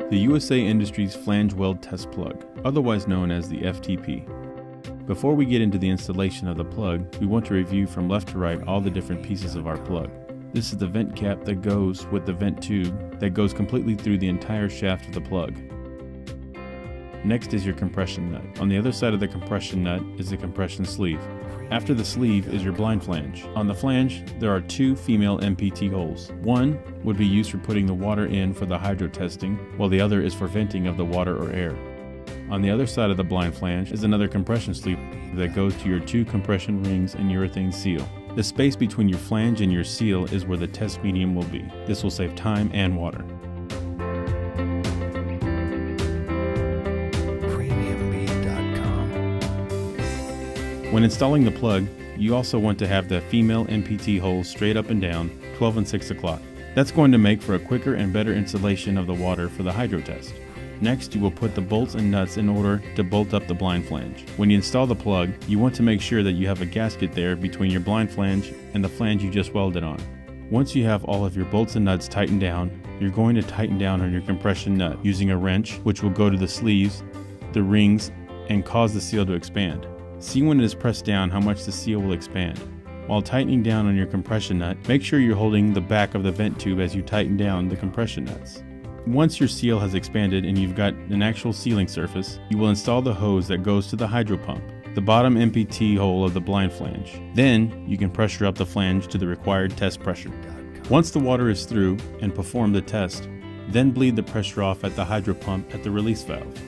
the USA Industries Flange Weld Test Plug, otherwise known as the FTP. Before we get into the installation of the plug, we want to review from left to right all the different pieces of our plug. This is the vent cap that goes with the vent tube that goes completely through the entire shaft of the plug. Next is your compression nut. On the other side of the compression nut is the compression sleeve. After the sleeve is your blind flange. On the flange, there are two female MPT holes. One would be used for putting the water in for the hydro testing, while the other is for venting of the water or air. On the other side of the blind flange is another compression sleeve that goes to your two compression rings and urethane seal. The space between your flange and your seal is where the test medium will be. This will save time and water. When installing the plug, you also want to have the female MPT holes straight up and down, 12 and 6 o'clock. That's going to make for a quicker and better installation of the water for the hydro test. Next, you will put the bolts and nuts in order to bolt up the blind flange. When you install the plug, you want to make sure that you have a gasket there between your blind flange and the flange you just welded on. Once you have all of your bolts and nuts tightened down, you're going to tighten down on your compression nut using a wrench, which will go to the sleeves, the rings, and cause the seal to expand. See when it is pressed down how much the seal will expand. While tightening down on your compression nut, make sure you're holding the back of the vent tube as you tighten down the compression nuts. Once your seal has expanded and you've got an actual sealing surface, you will install the hose that goes to the hydro pump, the bottom MPT hole of the blind flange. Then you can pressure up the flange to the required test pressure. Once the water is through and perform the test, then bleed the pressure off at the hydro pump at the release valve.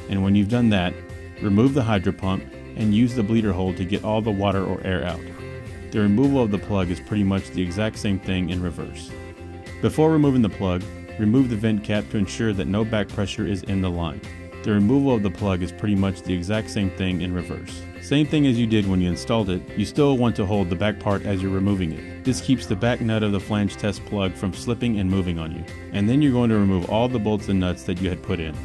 And when you've done that, remove the hydro pump and use the bleeder hole to get all the water or air out. The removal of the plug is pretty much the exact same thing in reverse. Before removing the plug, remove the vent cap to ensure that no back pressure is in the line. The removal of the plug is pretty much the exact same thing in reverse. Same thing as you did when you installed it, you still want to hold the back part as you're removing it. This keeps the back nut of the flange test plug from slipping and moving on you. And then you're going to remove all the bolts and nuts that you had put in.